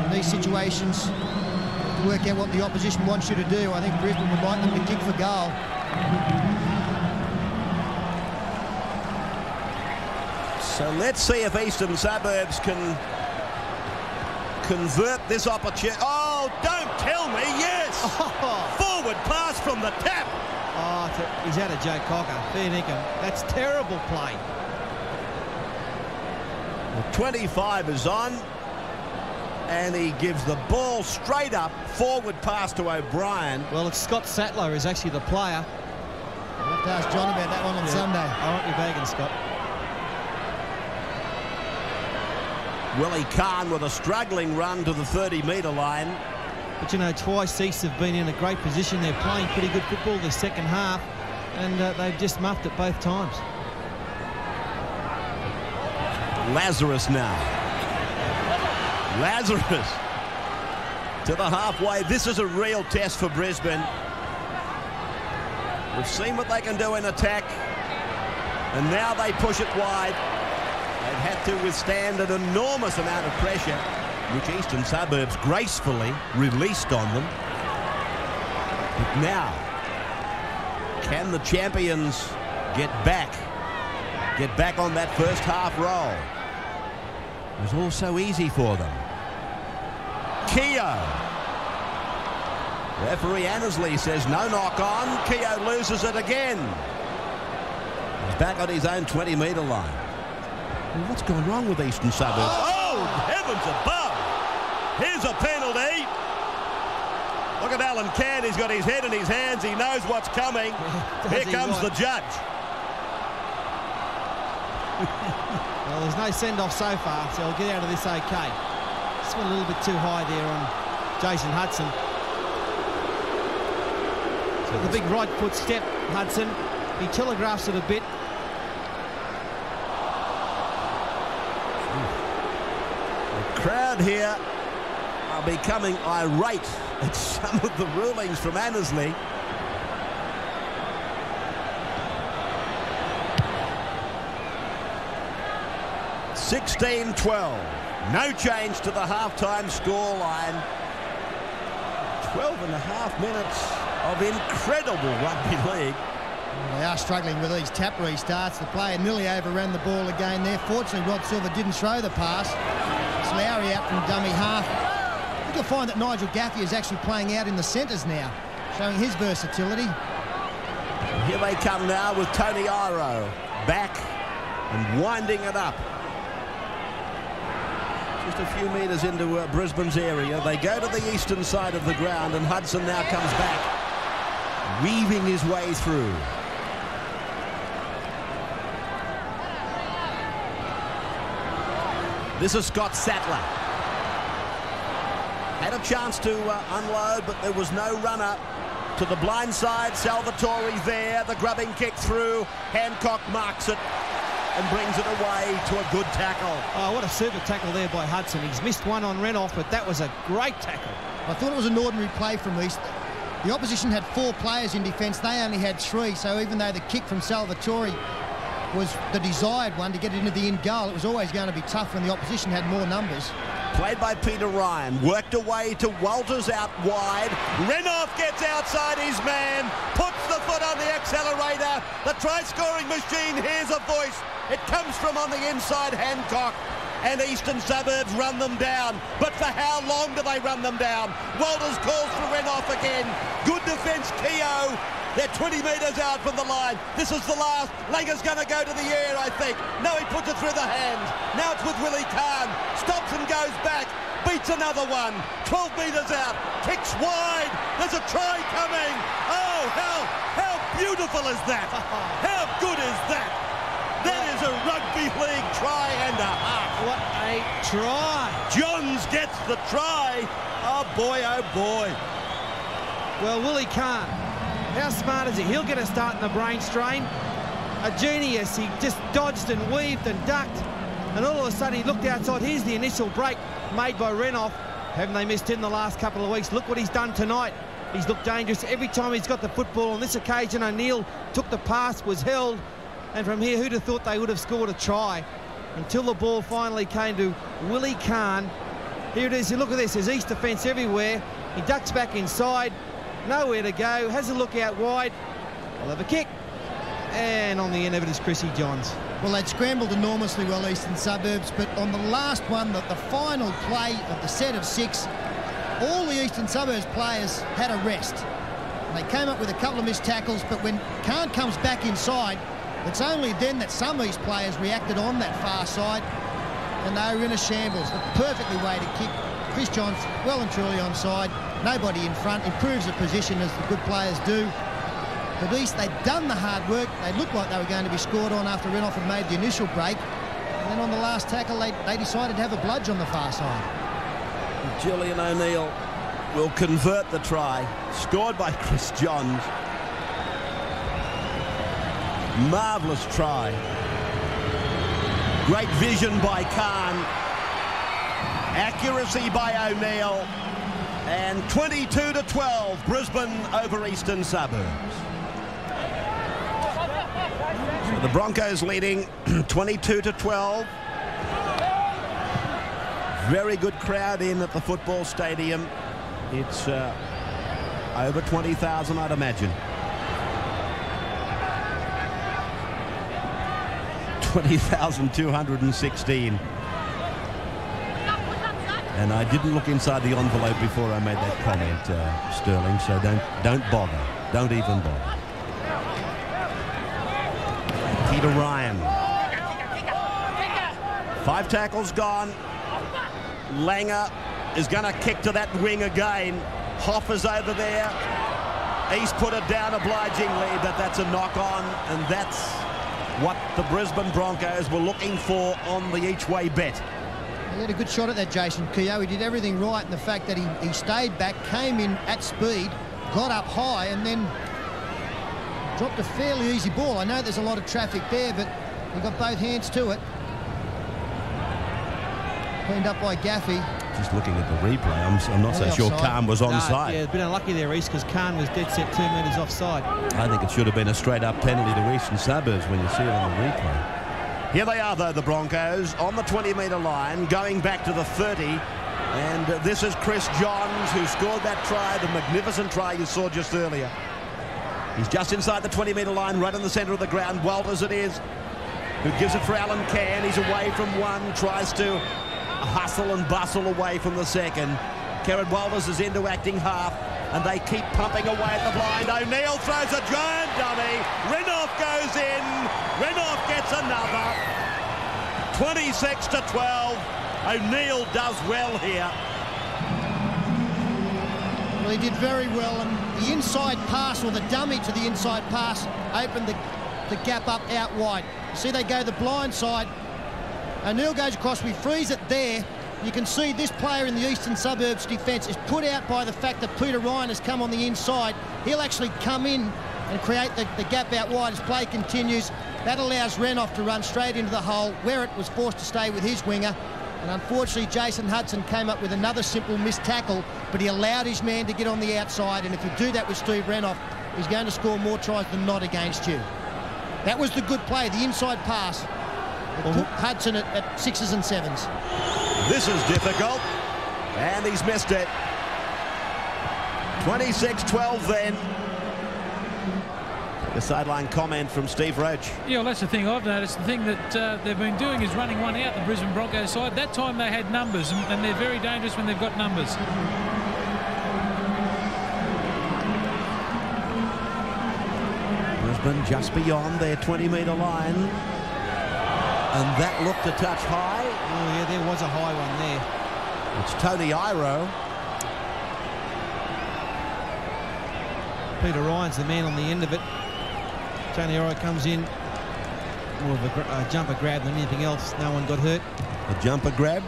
in these situations to work out what the opposition wants you to do. I think Brisbane would like them to kick for goal. So let's see if Eastern Suburbs can convert this opportunity. Oh, don't tell me, yes! Forward pass from the tap. Oh, he's out of Joe Cocker. Fair dinkum. That's terrible play. The 25 is on, and he gives the ball straight up, forward pass to O'Brien. Well, it's Scott Sattler who's actually the player. I'll have to ask John about that one on Sunday. I want your bagging, Scott. Willie Kahn with a struggling run to the 30-metre line. But, you know, twice East have been in a great position. They're playing pretty good football the second half, and they've just muffed it both times. Lazarus now. Lazarus to the halfway. This is a real test for Brisbane. We've seen what they can do in attack, and now they push it wide. They've had to withstand an enormous amount of pressure, which Eastern Suburbs gracefully released on them. But now, can the champions get back on that first half roll? It was all so easy for them. Keogh. Referee Annesley says no knock on. Keogh loses it again. He's back on his own 20-metre line. Well, what's gone wrong with Eastern Suburbs? Oh, heavens above! Here's a penalty. Look at Alan Cairn. He's got his head in his hands. He knows what's coming. Here comes the judge. Well, there's no send-off so far, so I'll get out of this okay. Just went a little bit too high there on Jason Hudson. He's got the big right foot step, Hudson. He telegraphs it a bit. The crowd here are becoming irate at some of the rulings from Annesley. (16-12). No change to the halftime score line. 12.5 minutes of incredible rugby league. Well, they are struggling with these tap restarts. The player nearly overran the ball again there. Fortunately, Rod Silver didn't throw the pass. It's Lowry out from dummy half. I think you'll find that Nigel Gaffey is actually playing out in the centres now, showing his versatility. Here they come now with Tony Iro back and winding it up. Just a few metres into Brisbane's area. They go to the eastern side of the ground, and Hudson now comes back, weaving his way through. This is Scott Sattler. Had a chance to unload, but there was no runner. To the blind side, Salvatore there. The grubbing kick through. Hancock marks it and brings it away to a good tackle. Oh, what a super tackle there by Hudson. He's missed one on Renoff, but that was a great tackle. I thought it was an ordinary play from East. The opposition had 4 players in defence. They only had 3, so even though the kick from Salvatore was the desired one to get it into the in goal, it was always going to be tough when the opposition had more numbers. Played by Peter Ryan, worked away to Walters out wide. Renoff gets outside his man, puts the foot on the accelerator. The try-scoring machine hears a voice. It comes from on the inside, Hancock. And Eastern Suburbs run them down. But for how long do they run them down? Walters calls for Renoff again. Good defence, Keogh. They're 20 metres out from the line. This is the last. Langer's going to go to the air, I think. No, he puts it through the hands. Now it's with Willie Kahn. Stops and goes back. Beats another one. 12 metres out. Kicks wide. There's a try coming. Oh, how beautiful is that? How good is that? That is a rugby league try and a half. What a try. Johns gets the try. Oh, boy, oh, boy. Well, Willie Kahn, how smart is he? He'll get a start in the brain strain. A genius. He just dodged and weaved and ducked. And all of a sudden he looked outside. Here's the initial break made by Renoff. Haven't they missed in the last couple of weeks? Look what he's done tonight. He's looked dangerous every time he's got the football. On this occasion, O'Neill took the pass, was held. And from here, who'd have thought they would have scored a try? Until the ball finally came to Willie Kahn. Here it is. Look at this. There's East defence everywhere. He ducks back inside. Nowhere to go. Has a look out wide. We'll have a kick. And on the end of it is Chrissy Johns. Well, they'd scrambled enormously well, Eastern Suburbs, but on the last one, the final play of the set of 6, all the Eastern Suburbs players had a rest. They came up with a couple of missed tackles, but when Kahn comes back inside, it's only then that some East players reacted on that far side, and they were in a shambles. The perfectly way to kick. Chris Johns well and truly onside. Nobody in front. Improves the position as the good players do. But East, they'd done the hard work. They looked like they were going to be scored on after Renoff had made the initial break. And then on the last tackle, they decided to have a bludge on the far side. Julian O'Neill will convert the try. Scored by Chris Johns. Marvellous try. Great vision by Kahn. Accuracy by O'Neill. And 22-12, Brisbane over Eastern Suburbs. So the Broncos leading 22-12. Very good crowd in at the football stadium. It's over 20,000, I'd imagine. 20,216. And I didn't look inside the envelope before I made that comment, Sterling, so don't bother. Don't even bother. Peter Ryan. 5 tackles gone. Langer is going to kick to that wing again. Hoffer's over there. East put it down obligingly, but that's a knock-on, and that's what the Brisbane Broncos were looking for on the each-way bet. He had a good shot at that, Jason Keogh. He did everything right in the fact that he stayed back, came in at speed, got up high, and then dropped a fairly easy ball. I know there's a lot of traffic there, but he got both hands to it. Cleaned up by Gaffey. Just looking at the replay, I'm not so sure Kahn was onside. Yeah, a bit unlucky there, East, because Kahn was dead set 2 metres offside. I think it should have been a straight-up penalty to Eastern Suburbs when you see it on the replay. Here they are, though, the Broncos, on the 20-metre line, going back to the 30. And this is Chris Johns, who scored that try, the magnificent try you saw just earlier. He's just inside the 20-metre line, right in the centre of the ground. Walters it is, who gives it for Alan Cann. He's away from one, tries to hustle and bustle away from the second. Kerrod Walters is into acting half, and they keep pumping away at the blind. O'Neill throws a giant dummy. Renoff goes in. Renoff gets another. 26-12. O'Neill does well here. Well, he did very well, and the inside pass, or the dummy to the inside pass, opened the gap up out wide. See, they go the blind side. O'Neill goes across. We freeze it there. you can see this player in the eastern suburbs defence is put out by the fact that Peter Ryan has come on the inside. He'll actually come in and create the gap out wide as play continues. That allows Renouf to run straight into the hole. Werrett was forced to stay with his winger. And unfortunately, Jason Hudson came up with another simple missed tackle, but he allowed his man to get on the outside. And if you do that with Steve Renouf, he's going to score more tries than not against you. That was the good play, the inside pass. It put Hudson at 6s and 7s. This is difficult, and he's missed it. 26-12 then. The sideline comment from Steve Roach. Yeah, well, that's the thing I've noticed. The thing that they've been doing is running one out, the Brisbane Broncos side. That time they had numbers, and they're very dangerous when they've got numbers. Brisbane just beyond their 20-metre line. And that looked a touch high. Oh, yeah, there was a high one there. It's Tony Iro. Peter Ryan's the man on the end of it. Tony Iro comes in. More of a jumper grab than anything else. No one got hurt. A jumper grab?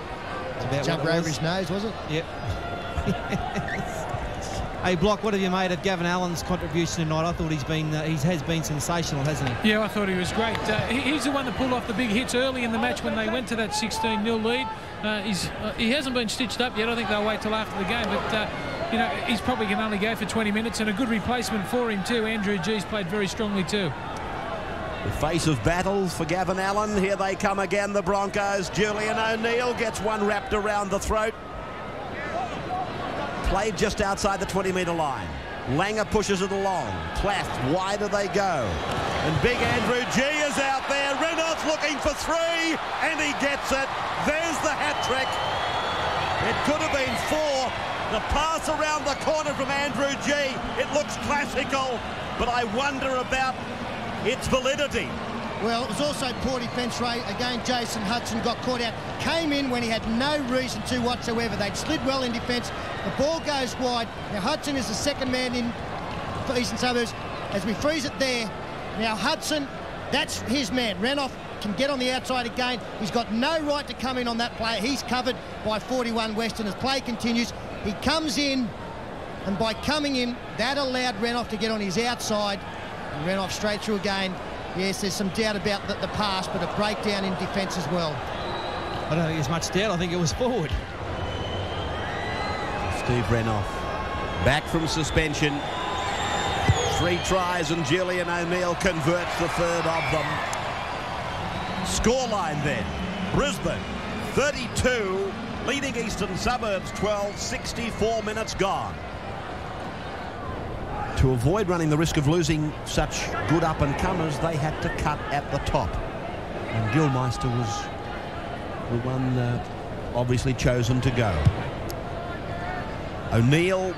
It's about jumper over his nose, was it? Yep. Hey, Block, what have you made of Gavin Allen's contribution tonight? I thought he has been sensational, hasn't he? Yeah, I thought he was great. He's the one that pulled off the big hits early in the match when they went to that 16-0 lead. He hasn't been stitched up yet. I think they'll wait till after the game, but you know, he's probably can only go for 20 minutes, and a good replacement for him too. Andrew G's played very strongly too. The face of battle for Gavin Allen. Here they come again, the Broncos. Julian O'Neill gets one wrapped around the throat. Played just outside the 20-metre line. Langer pushes it along. Plath, wide do they go? And big Andrew G is out there. Reynolds looking for 3, and he gets it. There's the hat-trick. It could have been 4. The pass around the corner from Andrew G. It looks classical, but I wonder about its validity. Well, it was also poor defence, Ray. Again, Jason Hudson got caught out. Came in when he had no reason to whatsoever. They'd slid well in defence. The ball goes wide. Now, Hudson is the second man in for Eastern Suburbs. As we freeze it there, now Hudson, that's his man. Renouf can get on the outside again. He's got no right to come in on that play. He's covered by 41 Western. As play continues, he comes in, and by coming in, that allowed Renouf to get on his outside. And Renouf straight through again. Yes, there's some doubt about the pass, but a breakdown in defence as well. I don't think there's much doubt. I think it was forward. Steve Renouf back from suspension. 3 tries, and Julian O'Neill converts the third of them. Scoreline then. Brisbane 32, leading Eastern Suburbs 12, 64 minutes gone. To avoid running the risk of losing such good up-and-comers, they had to cut at the top. And Gilmeister was the one obviously chosen to go. O'Neill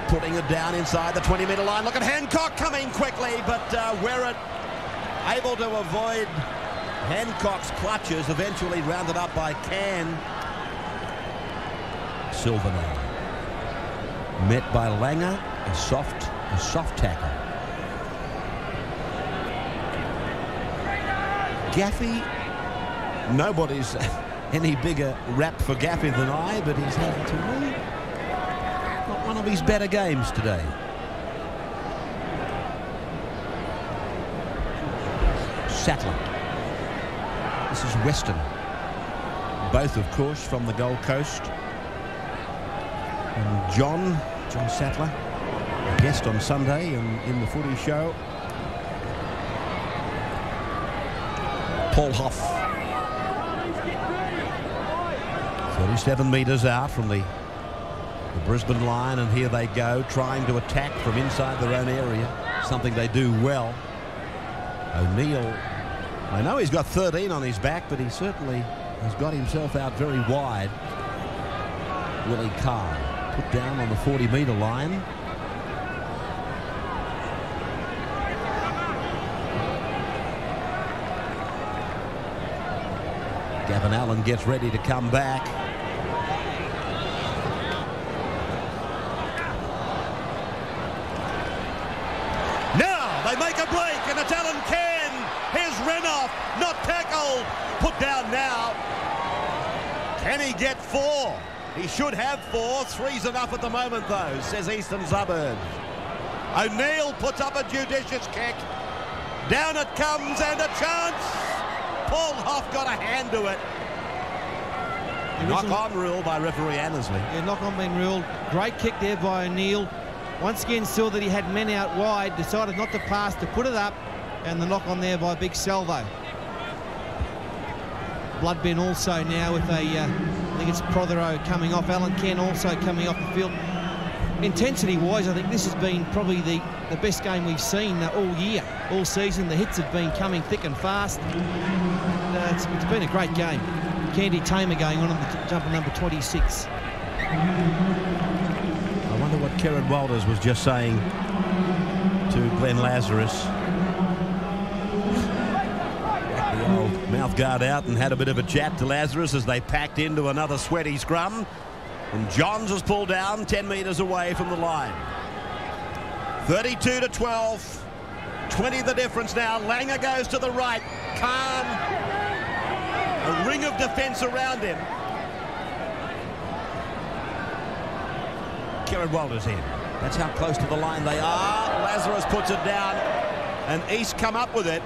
putting it down inside the 20-metre line. Look at Hancock coming quickly, but Werrett able to avoid Hancock's clutches, eventually rounded up by Can. Silverman met by Langer, a soft tackle. Gaffey, nobody's any bigger rap for Gaffey than I, but he's had, to me, not one of his better games today. Sattler. This is Western. Both, of course, from the Gold Coast. And John Sattler, a guest on Sunday in the footy show. Paul Hoff. 37 metres out from the Brisbane line, and here they go, trying to attack from inside their own area, something they do well. O'Neill, I know he's got 13 on his back, but he certainly has got himself out very wide. Willie Carr put down on the 40-metre line. Gavin Allen gets ready to come back. Now they make a break, and it's Alan Cairn. Here's Renouf, not tackled, put down now. Can he get 4? He should have 4. 3's enough at the moment, though, says Eastern Suburbs. O'Neill puts up a judicious kick. Down it comes, and a chance. Paul Hoff got a hand to it. Knock-on rule by referee Annesley. Yeah, knock-on being ruled. Great kick there by O'Neill. Once again, saw that he had men out wide, decided not to pass, to put it up, and the knock-on there by Big Salvo. Bloodben also now with a, I think it's Prothero coming off. Alan Ken also coming off the field. Intensity-wise, I think this has been probably the best game we've seen all year, all season. The hits have been coming thick and fast. It's been a great game. Candy Tamer going on the jumper number 26. I wonder what Kerrod Walters was just saying to Glenn Lazarus. Got the old mouth guard out and had a bit of a chat to Lazarus as they packed into another sweaty scrum. And Johns was pulled down 10 metres away from the line. 32-12. 20 the difference now. Langer goes to the right. Khan. A ring of defence around him. Kerrod Walters in. That's how close to the line they are. Lazarus puts it down, and East come up with it.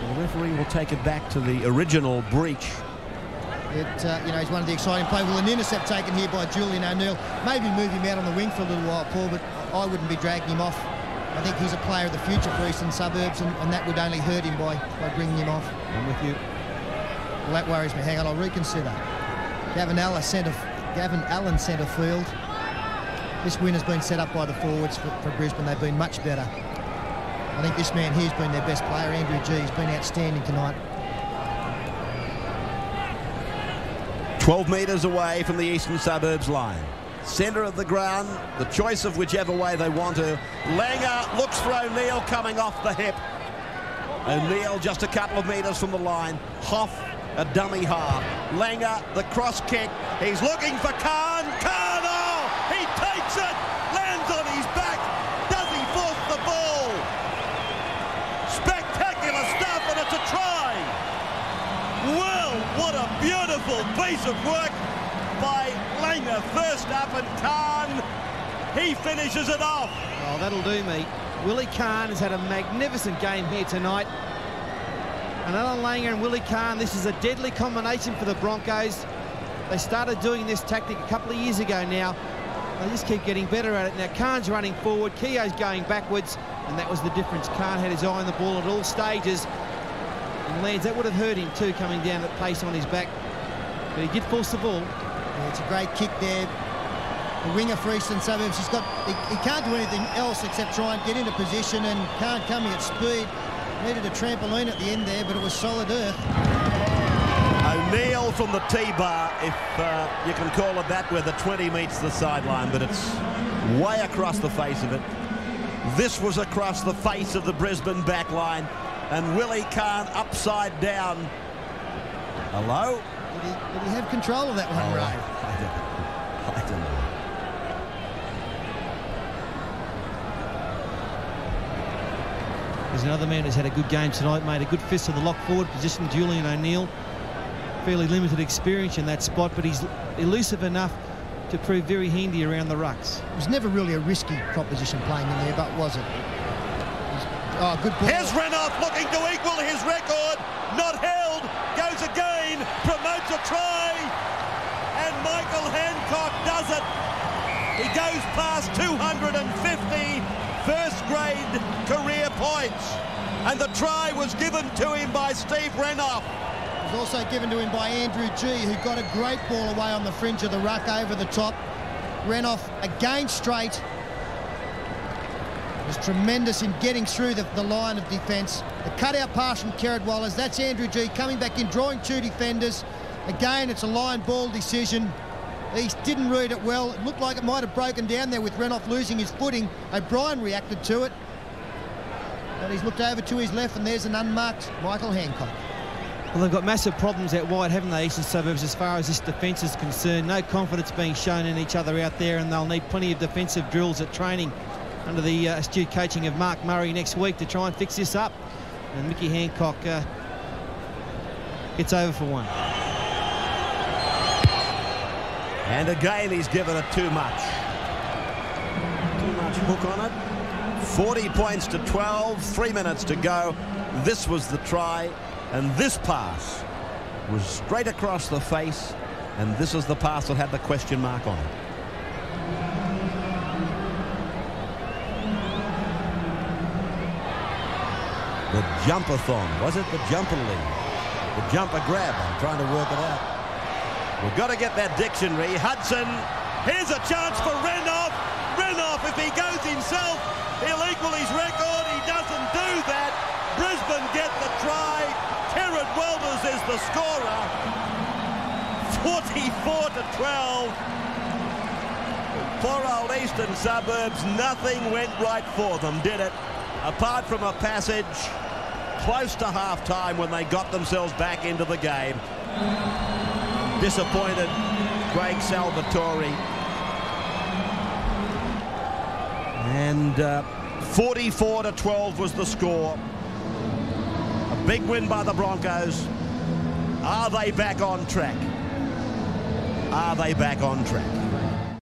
The referee will take it back to the original breach. You know, he's one of the exciting players. Well, an intercept taken here by Julian O'Neill. Maybe move him out on the wing for a little while, Paul, but I wouldn't be dragging him off. I think he's a player of the future for Eastern Suburbs, and that would only hurt him by bringing him off. I'm with you. Well, that worries me. Hang on, I'll reconsider. Gavin Allen centre field. This win has been set up by the forwards for Brisbane. They've been much better. I think this man here's been their best player. Andrew G has been outstanding tonight. 12 metres away from the Eastern Suburbs line. Centre of the ground, the choice of whichever way they want to. Langer looks for O'Neill coming off the hip. O'Neill just a couple of metres from the line. Hoff, a dummy half. Langer, the cross kick. He's looking for Khan. Khan, oh! He takes it! Lands on his back. Does he force the ball? Spectacular stuff, and it's a try. Well, what a beautiful piece of work by Langer. First up, and Khan, he finishes it off. Oh, that'll do me. Willie Khan has had a magnificent game here tonight. And Alan Langer and Willie Khan, this is a deadly combination for the Broncos. They started doing this tactic a couple of years ago now. They just keep getting better at it. Now Khan's running forward, Keogh's going backwards, and that was the difference. Khan had his eye on the ball at all stages. And Lands, that would have hurt him too, coming down at pace on his back. But he did force the ball. Yeah, it's a great kick there. The winger for Eastern Suburbs, he can't do anything else except try and get into position, and Khan coming at speed. Needed a trampoline at the end there, but it was solid earth. O'Neill from the T-bar, if you can call it that, where the 20 meets the sideline, but it's way across the face of it. This was across the face of the Brisbane back line, and Willie Khan upside down. Hello? Did he have control of that one, Ray? I don't know. There's another man who's had a good game tonight, made a good fist to the lock forward position, Julian O'Neill. Fairly limited experience in that spot, but he's elusive enough to prove very handy around the rucks. It was never really a risky proposition playing in there, but was it? Oh, good ball. Here's Renoff looking to equal his record. Not held. Goes again. Promotes a try. And Michael Hancock does it. He goes past 250 first-grade career points. And the try was given to him by Steve Renoff. It was also given to him by Andrew G, who got a great ball away on the fringe of the ruck over the top. Renoff again straight. Was tremendous in getting through the line of defence. The cutout pass from Kerrod Walters. That's Andrew G coming back in, drawing two defenders. Again, it's a line ball decision. East didn't read it well. It looked like it might have broken down there with Renoff losing his footing. O'Brien reacted to it. And he's looked over to his left, and there's an unmarked Michael Hancock. Well, they've got massive problems out wide, haven't they, Eastern Suburbs, as far as this defence is concerned. No confidence being shown in each other out there, and they'll need plenty of defensive drills at training under the astute coaching of Mark Murray next week to try and fix this up. And Mickey Hancock It's over for 1. And again, he's given it too much. Too much hook on it. 40 points to 12, 3 minutes to go. This was the try, and this pass was straight across the face, and this is the pass that had the question mark on it. The jumper-thon, was it the jumper lead? The jumper grab, I'm trying to work it out. We've got to get that dictionary. Hudson, here's a chance for Renouf. Renouf, if he goes himself, he'll equal his record. He doesn't do that. Brisbane get the try. Kerrod Welders is the scorer. 44 to 12. Poor old eastern suburbs, nothing went right for them, did it? Apart from a passage close to half-time when they got themselves back into the game. Disappointed Craig Salvatore. And 44 to 12 was the score. A big win by the Broncos. Are they back on track? Are they back on track?